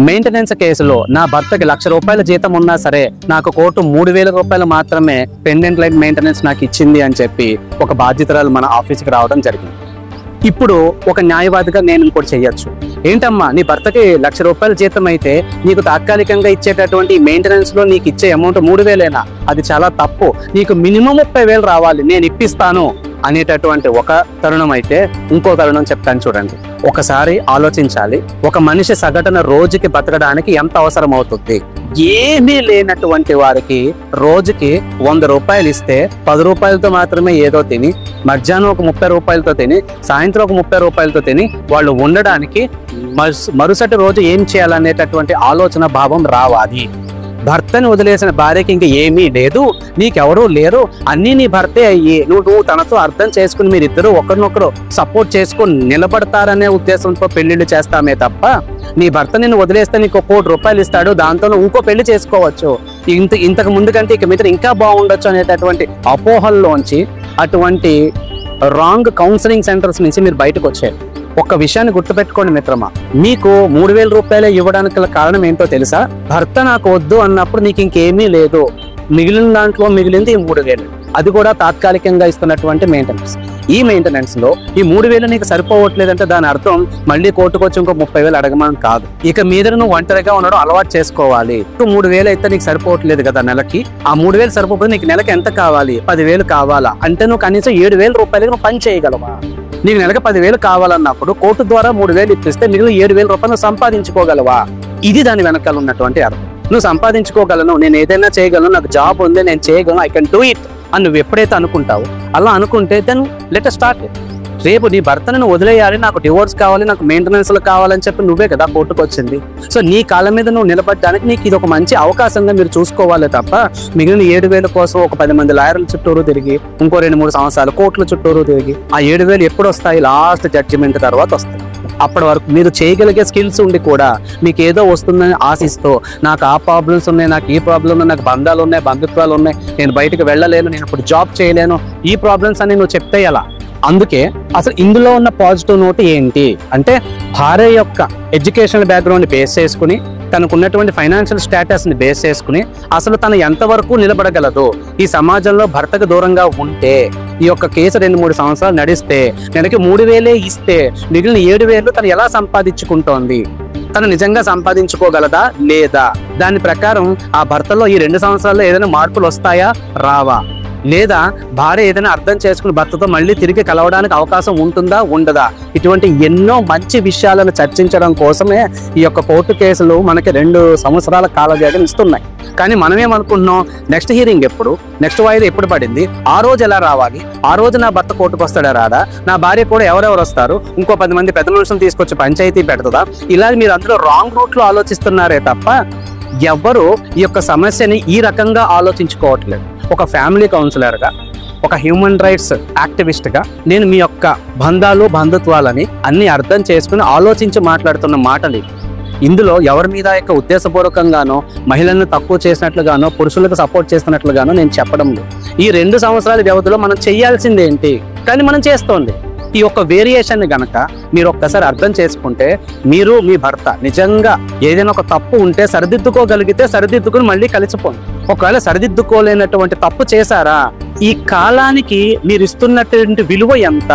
Maintenance కేసులో నా భర్తకి ₹1,00,000 జీతం ఉన్నా సరే నాకు కోర్టు ₹3,000 మాత్రమే పెండెంట్ లైట్ మెయింటెనెన్స్ నాకు ఇచ్చింది అని చెప్పి ఒక బాధ్యతరాలు మన ఆఫీస్కి రావడం జరిగింది. ఇప్పుడు ఒక న్యాయవాదిగా నేను ఇంకోటి చెయ్యొచ్చు. ఏంటమ్మా, నీ భర్తకి ₹1,00,000 జీతం అయితే నీకు తాత్కాలికంగా ఇచ్చేటటువంటి మెయింటెనెన్స్ లో నీకు ఇచ్చే అమౌంట్ 3,000, అది చాలా తప్పు, నీకు మినిమం 30,000 రావాలి, నేను ఇప్పిస్తాను అనేటటువంటి ఒక తరుణం అయితే, ఇంకో తరుణం చెప్తాను చూడండి. ఒకసారి ఆలోచించాలి, ఒక మనిషి సగటున రోజుకి బతకడానికి ఎంత అవసరం అవుతుంది? ఏమీ లేనటువంటి వారికి రోజుకి ₹100 ఇస్తే ₹10 మాత్రమే ఏదో తిని, మధ్యాహ్నం ఒక ₹30 తిని, సాయంత్రం ఒక ₹30 తిని వాళ్ళు ఉండడానికి మరుసటి రోజు ఏం చేయాలనేటటువంటి ఆలోచన భావం రావాలి. భర్తని వదిలేసిన భార్యకి ఇంక ఏమీ లేదు, నీకెవరూ లేరు, అన్నీ నీ భర్తే అయ్యి నువ్వు తనతో అర్థం చేసుకుని మీరిద్దరూ ఒకరినొకరు సపోర్ట్ చేసుకుని నిలబడతారనే ఉద్దేశంతో పెళ్లిళ్ళు చేస్తామే తప్ప, నీ భర్త నిన్ను వదిలేస్తే నీకు ₹1,00,00,000 ఇస్తాడు, దాంతో ఇంకో పెళ్లి చేసుకోవచ్చు, ఇంతకు ముందు కంటే ఇక మీద ఇంకా బాగుండొచ్చు అనేటటువంటి అపోహల్లోంచి, అటువంటి రాంగ్ కౌన్సిలింగ్ సెంటర్స్ నుంచి మీరు బయటకు వచ్చారు. ఒక్క విషయాన్ని గుర్తుపెట్టుకోండి మిత్రమా, మీకు ₹3,000 ఇవ్వడానికి గల కారణం ఏంటో తెలుసా? భర్త నాకు వద్దు అన్నప్పుడు నీకు ఇంకేమీ లేదు, మిగిలిన దాంట్లో మిగిలింది ఈ 3,000, అది కూడా తాత్కాలికంగా ఇస్తున్నటువంటి మెయింటెనెన్స్. ఈ మెయింటెనెన్స్ లో ఈ 3,000 నీకు సరిపోవట్లేదంటే దాని అర్థం మళ్ళీ కోర్టుకు వచ్చి ఇంకో 30,000 అడగమని కాదు. ఇక మీద నువ్వు ఒంటరిగా ఉండడం అలవాటు చేసుకోవాలి. 3,000 అయితే నీకు సరిపోవట్లేదు కదా నెలకి, ఆ 3,000 సరిపోతే నీకు నెలకి ఎంత కావాలి? 10,000 కావాలా? అంటే నువ్వు కనీసం ₹7,000 నువ్వు పని చేయగలవా? నీకు నెలకి 10,000 కావాలన్నప్పుడు కోర్టు ద్వారా 3,000 ఇప్పిస్తే మిగిలిన ₹7,000 సంపాదించుకోగలవా? ఇది దాని వెనకాల ఉన్నటువంటి అర్థం. నువ్వు సంపాదించుకోగలను, నేను ఏదైనా చేయగలను, నాకు జాబ్ ఉంది, నేను చేయగలను, ఐ కెన్ డూ ఇట్ అని నువ్వు ఎప్పుడైతే అనుకుంటావో, అలా అనుకుంటే దెన్ లెట్ us స్టార్ట్. రేపు నీ భర్తను వదిలేయాలి, నాకు డివోర్స్ కావాలి, నాకు మెయింటెనెన్స్లు కావాలని చెప్పి నువ్వే కదా కోర్టుకు వచ్చింది. సో నీ కాళ్ళ మీద నువ్వు నిలబడడానికి నీకు ఇది ఒక మంచి అవకాశంగా మీరు చూసుకోవాలి తప్ప, మిగిలిన 7,000 కోసం ఒక 10 మంది లాయర్ల చుట్టూరు తిరిగి, ఇంకో 2-3 సంవత్సరాలు కోర్టుల చుట్టూరు తిరిగి, ఆ 7,000 ఎప్పుడు వస్తాయి? లాస్ట్ జడ్జిమెంట్ తర్వాత వస్తాయి. అప్పటి వరకు మీరు చేయగలిగే స్కిల్స్ ఉండి కూడా మీకు ఏదో వస్తుందని ఆశిస్తూ, నాకు ఆ ప్రాబ్లమ్స్ ఉన్నాయి, నాకు ఈ ప్రాబ్లం ఉన్నాయి, నాకు బంధాలు ఉన్నాయి, బంధుత్వాలు ఉన్నాయి, నేను బయటకు వెళ్ళలేను, నేను ఇప్పుడు జాబ్ చేయలేను, ఈ ప్రాబ్లమ్స్ అని నువ్వు చెప్తే ఎలా? అందుకే అసలు ఇందులో ఉన్న పాజిటివ్ నోట్ ఏంటి అంటే, భార్య యొక్క ఎడ్యుకేషనల్ బ్యాక్గ్రౌండ్ బేస్ చేసుకుని, తనకున్నటువంటి ఫైనాన్షియల్ స్టేటస్ ని బేస్ చేసుకుని అసలు తను ఎంతవరకు నిలబడగలదు, ఈ సమాజంలో భర్తకు దూరంగా ఉంటే, ఈ యొక్క కేసు 2-3 సంవత్సరాలు నడిస్తే నెలకి 3,000 ఇస్తే మిగిలిన 7,000 తను ఎలా సంపాదించుకుంటోంది, తను నిజంగా సంపాదించుకోగలదా లేదా, దాని ప్రకారం ఆ భర్తలో ఈ 2 సంవత్సరాల్లో ఏదైనా మార్పులు వస్తాయా రావా, లేదా భార్య ఏదైనా అర్థం చేసుకుని భర్తతో మళ్ళీ తిరిగి కలవడానికి అవకాశం ఉంటుందా ఉండదా, ఇటువంటి ఎన్నో మంచి విషయాలను చర్చించడం కోసమే ఈ యొక్క కోర్టు కేసులు మనకి 2 సంవత్సరాల కాల వ్యవధిని ఇస్తున్నాయి. కానీ మనమేమనుకుంటున్నాం, నెక్స్ట్ హియరింగ్ ఎప్పుడు, నెక్స్ట్ వాయిదా ఎప్పుడు పడింది, ఆ రోజు ఎలా రావాలి, ఆ రోజు నా భర్త కోర్టుకు వస్తాడా రాదా, నా భార్య కూడా ఎవరెవరు వస్తారు, ఇంకో 10 మంది పెద్ద మనుషులు తీసుకొచ్చి పంచాయతీ పెడుతుందా, ఇలా మీరు అందరూ రాంగ్ రూట్ లో ఆలోచిస్తున్నారే తప్ప ఎవ్వరూ ఈ యొక్క సమస్యని ఈ రకంగా ఆలోచించుకోవట్లేదు. ఒక ఫ్యామిలీ కౌన్సిలర్గా, ఒక హ్యూమన్ రైట్స్ యాక్టివిస్ట్గా నేను మీ యొక్క బంధాలు బంధుత్వాలని అన్ని అర్థం చేసుకుని ఆలోచించి మాట్లాడుతున్న మాటలు. ఇందులో ఎవరి మీద యొక్క ఉద్దేశపూర్వకంగానో, మహిళలను తక్కువ చేసినట్లుగానో, పురుషులకు సపోర్ట్ చేస్తున్నట్లుగానో నేను చెప్పడం లేదు. ఈ 2 సంవత్సరాల వ్యవధిలో మనం చేయాల్సింది ఏంటి, కానీ మనం చేస్తోంది. ఈ యొక్క వేరియేషన్ గనక మీరు ఒక్కసారి అర్థం చేసుకుంటే, మీరు మీ భర్త నిజంగా ఏదైనా ఒక తప్పు ఉంటే సరిదిద్దుకోగలిగితే సరిదిద్దుకుని మళ్ళీ కలిసిపోండి. ఒకవేళ సరిదిద్దుకోలేనటువంటి తప్పు చేశారా, ఈ కాలానికి మీరు ఇస్తున్నటువంటి విలువ ఎంత?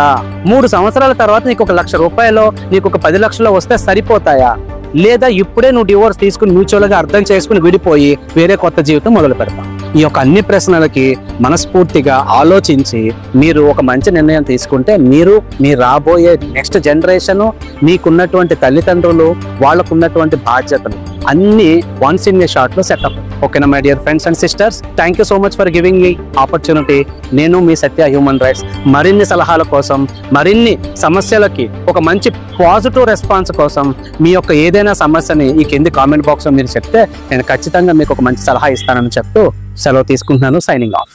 3 సంవత్సరాల తర్వాత నీకు ₹1,00,000 నీకు ఒక 10 లక్షలు వస్తే సరిపోతాయా, లేదా ఇప్పుడే నువ్వు డివోర్స్ తీసుకుని మ్యూచువల్గా అర్థం చేసుకుని విడిపోయి వేరే కొత్త జీవితం మొదలు పెడతాం? ఈ యొక్క అన్ని ప్రశ్నలకి మనస్ఫూర్తిగా ఆలోచించి మీరు ఒక మంచి నిర్ణయం తీసుకుంటే, మీరు మీ రాబోయే నెక్స్ట్ జనరేషన్, మీకున్నటువంటి తల్లిదండ్రులు, వాళ్ళకున్నటువంటి బాధ్యతలు అన్ని వన్స్ ఇన్ ఏ షార్ట్ లో సెటప్. ఓకేనా my dear friends and sisters, thank you so much for giving me opportunity. నేను మీ సత్య హ్యూమన్ రైట్స్. మరిన్ని సలహాల కోసం, మరిన్ని సమస్యలకి ఒక మంచి పాజిటివ్ రెస్పాన్స్ కోసం మీ యొక్క ఏదైనా సమస్యని ఈ కింది కామెంట్ బాక్స్ లో మీరు చెప్తే నేను ఖచ్చితంగా మీకు ఒక మంచి సలహా ఇస్తానని చెప్తూ సెలవు తీసుకుంటున్నాను. Signing off.